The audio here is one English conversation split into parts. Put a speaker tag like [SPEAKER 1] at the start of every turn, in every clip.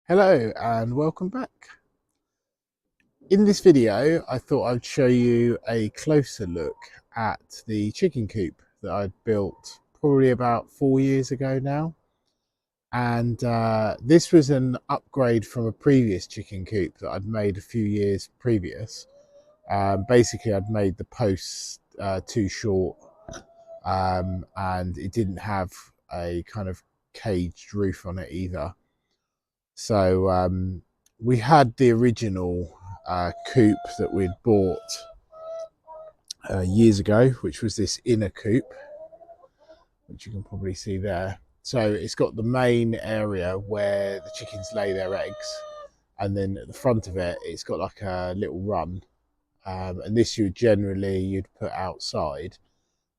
[SPEAKER 1] Hello and welcome back. In this video, I thought I'd show you a closer look at the chicken coop that I'd built probably about 4 years ago now. And this was an upgrade from a previous chicken coop that I'd made a few years previous. Basically, I'd made the posts too short and it didn't have a kind of caged roof on it either. So we had the original coop that we'd bought years ago, which was this inner coop, which you can probably see there. So it's got the main area where the chickens lay their eggs, and then at the front of it, it's got like a little run. And this you'd put outside,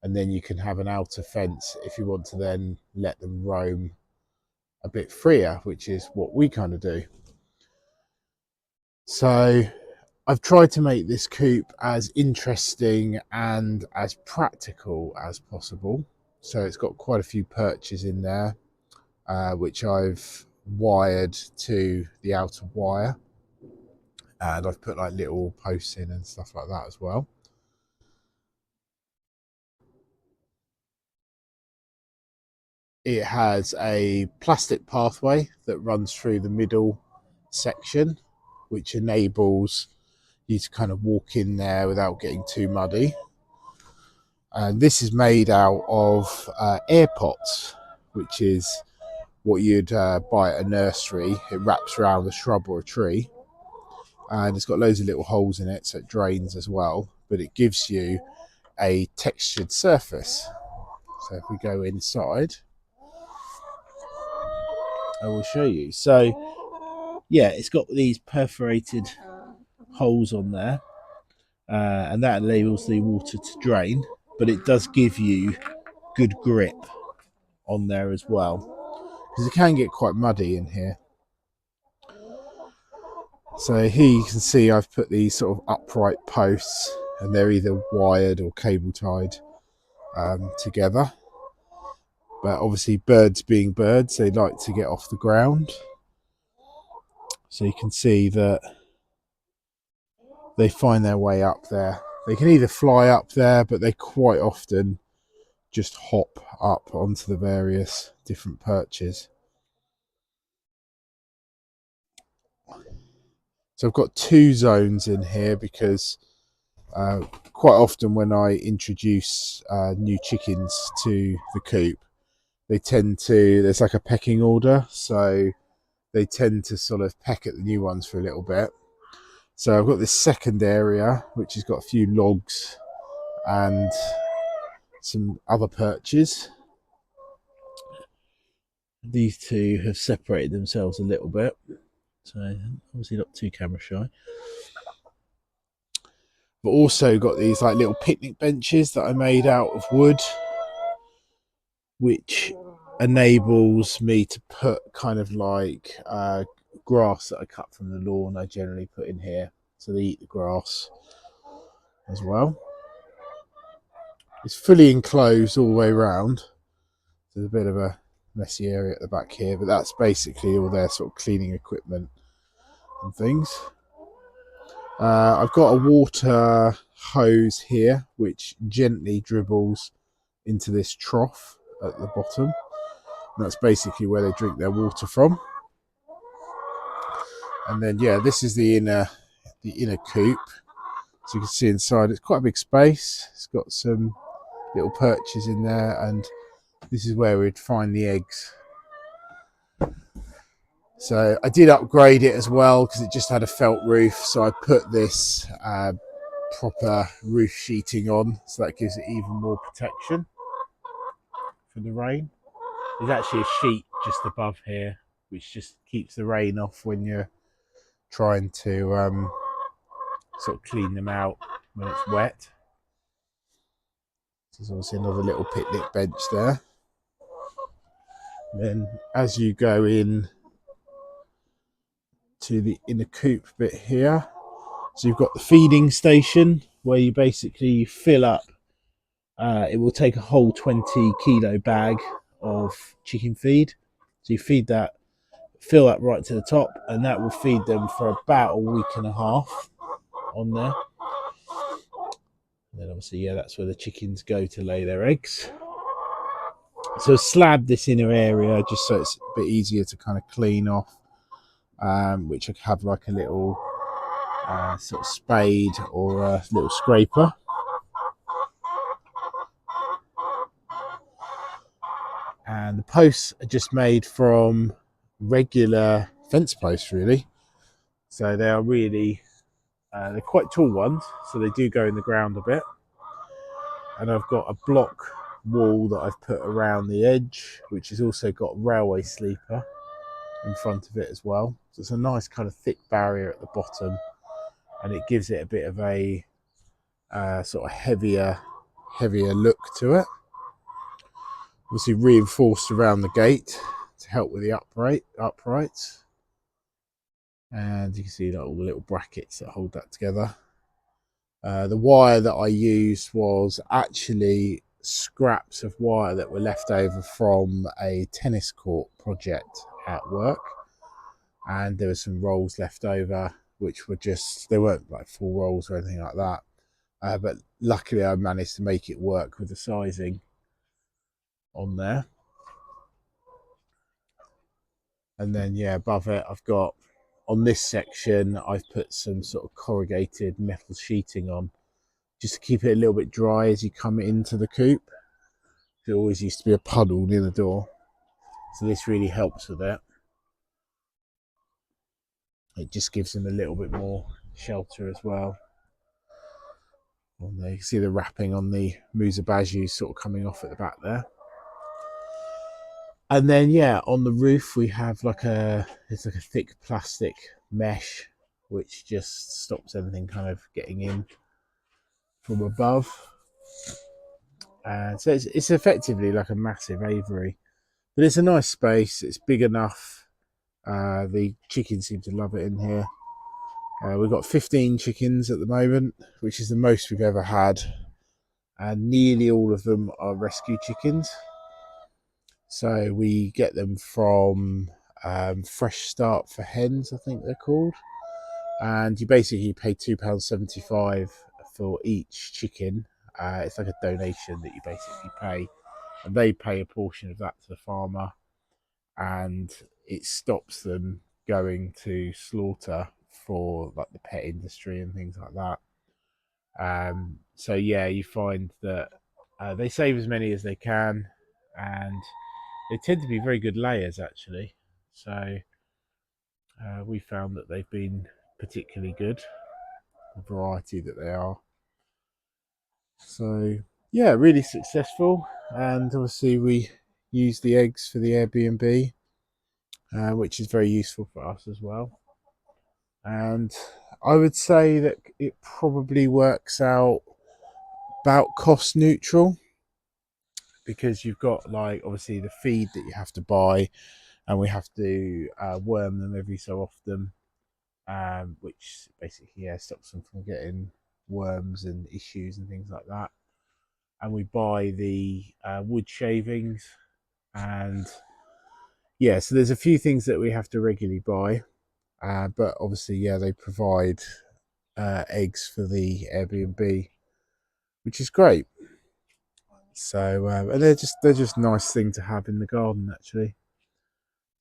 [SPEAKER 1] and then you can have an outer fence if you want to then let them roam a bit freer, which is what we kind of do. So I've tried to make this coop as interesting and as practical as possible. So it's got quite a few perches in there, which I've wired to the outer wire. And I've put like little posts in and stuff like that as well. It has a plastic pathway that runs through the middle section, which enables you to kind of walk in there without getting too muddy. And this is made out of air pots, which is what you'd buy at a nursery. It wraps around a shrub or a tree, and it's got loads of little holes in it, so it drains as well, but it gives you a textured surface. So if we go inside, I will show you. So yeah, it's got these perforated holes on there, and that enables the water to drain, but it does give you good grip on there as well, because it can get quite muddy in here. So here you can see I've put these sort of upright posts, and they're either wired or cable tied together. But obviously, birds being birds, they like to get off the ground. So you can see that they find their way up there. They can either fly up there, but they quite often just hop up onto the various different perches. So I've got two zones in here because quite often when I introduce new chickens to the coop, there's like a pecking order. So they tend to sort of peck at the new ones for a little bit. So I've got this second area, which has got a few logs and some other perches. These two have separated themselves a little bit, so obviously not too camera shy. But also got these like little picnic benches that I made out of wood, which enables me to put kind of like grass that I cut from the lawn. I generally put in here, so they eat the grass as well. It's fully enclosed all the way around. There's a bit of a messy area at the back here, but that's basically all their sort of cleaning equipment and things. I've got a water hose here which gently dribbles into this trough at the bottom, and that's basically where they drink their water from. And then yeah, this is the inner coop. So you can see inside it's quite a big space. It's got some little perches in there, and this is where we'd find the eggs. So I did upgrade it as well because it just had a felt roof, so I put this proper roof sheeting on, so that gives it even more protection from the rain. There's actually a sheet just above here which just keeps the rain off when you're trying to sort of clean them out when it's wet. There's obviously another little picnic bench there. And then as you go in to the inner coop bit here, so you've got the feeding station where you basically fill up. It will take a whole 20 kilo bag of chicken feed. So you feed that fill up right to the top, and that will feed them for about a week and a half on there. And then obviously, yeah, that's where the chickens go to lay their eggs. So slab this inner area just so it's a bit easier to kind of clean off, which I have like a little sort of spade or a little scraper. And the posts are just made from regular fence posts, really. So they are really, they're quite tall ones, so they do go in the ground a bit. And I've got a block wall that I've put around the edge, which has also got a railway sleeper in front of it as well. So it's a nice kind of thick barrier at the bottom, and it gives it a bit of a sort of heavier look to it. Obviously reinforced around the gate to help with the uprights. And you can see that all the little brackets that hold that together. The wire that I used was actually scraps of wire that were left over from a tennis court project at work, and there were some rolls left over which were just, they weren't like full rolls or anything like that, but luckily I managed to make it work with the sizing on there. And then yeah, above it I've got, on this section I've put some sort of corrugated metal sheeting on, just to keep it a little bit dry as you come into the coop. There always used to be a puddle near the door, so this really helps with that. It just gives them a little bit more shelter as well. And there you can see the wrapping on the Musabaju sort of coming off at the back there. And then yeah, on the roof we have like it's like a thick plastic mesh which just stops anything kind of getting in from above. And so it's effectively like a massive aviary, but it's a nice space. It's big enough. The chickens seem to love it in here. We've got 15 chickens at the moment, which is the most we've ever had, and nearly all of them are rescue chickens. So we get them from Fresh Start for Hens, I think they're called, and you basically pay £2.75 for each chicken. It's like a donation that you basically pay, and they pay a portion of that to the farmer, and it stops them going to slaughter for like the pet industry and things like that. So yeah, you find that they save as many as they can, and they tend to be very good layers actually. So we found that they've been particularly good, the variety that they are. So yeah, really successful. And obviously we use the eggs for the Airbnb, which is very useful for us as well. And I would say that it probably works out about cost neutral, because you've got like obviously the feed that you have to buy, and we have to worm them every so often, which basically stops them from getting worms and issues and things like that. And we buy the wood shavings, and yeah, so there's a few things that we have to regularly buy, but obviously they provide eggs for the Airbnb, which is great. So and they're just nice thing to have in the garden actually.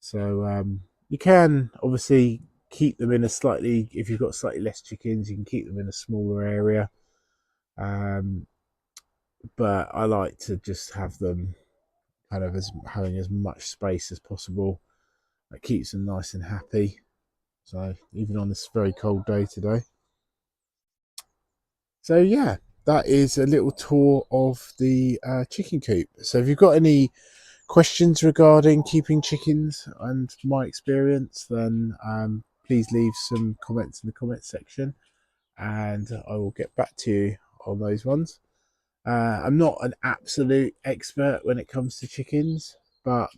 [SPEAKER 1] So you can obviously keep them in a slightly, if you've got slightly less chickens, you can keep them in a smaller area. But I like to just have them kind of having as much space as possible. That keeps them nice and happy. So even on this very cold day today. So yeah, that is a little tour of the chicken coop. So if you've got any questions regarding keeping chickens and my experience, then please leave some comments in the comment section, and I will get back to you on those ones. I'm not an absolute expert when it comes to chickens, but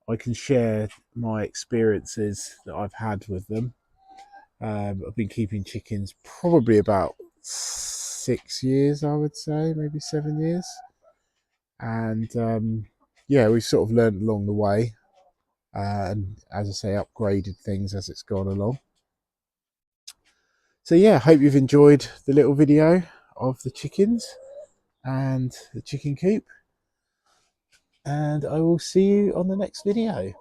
[SPEAKER 1] I can share my experiences that I've had with them. I've been keeping chickens probably about 6 years, I would say, maybe 7 years. And yeah, we've sort of learned along the way. and as I say, upgraded things as it's gone along. So yeah, hope you've enjoyed the little video of the chickens and the chicken coop, and I will see you on the next video.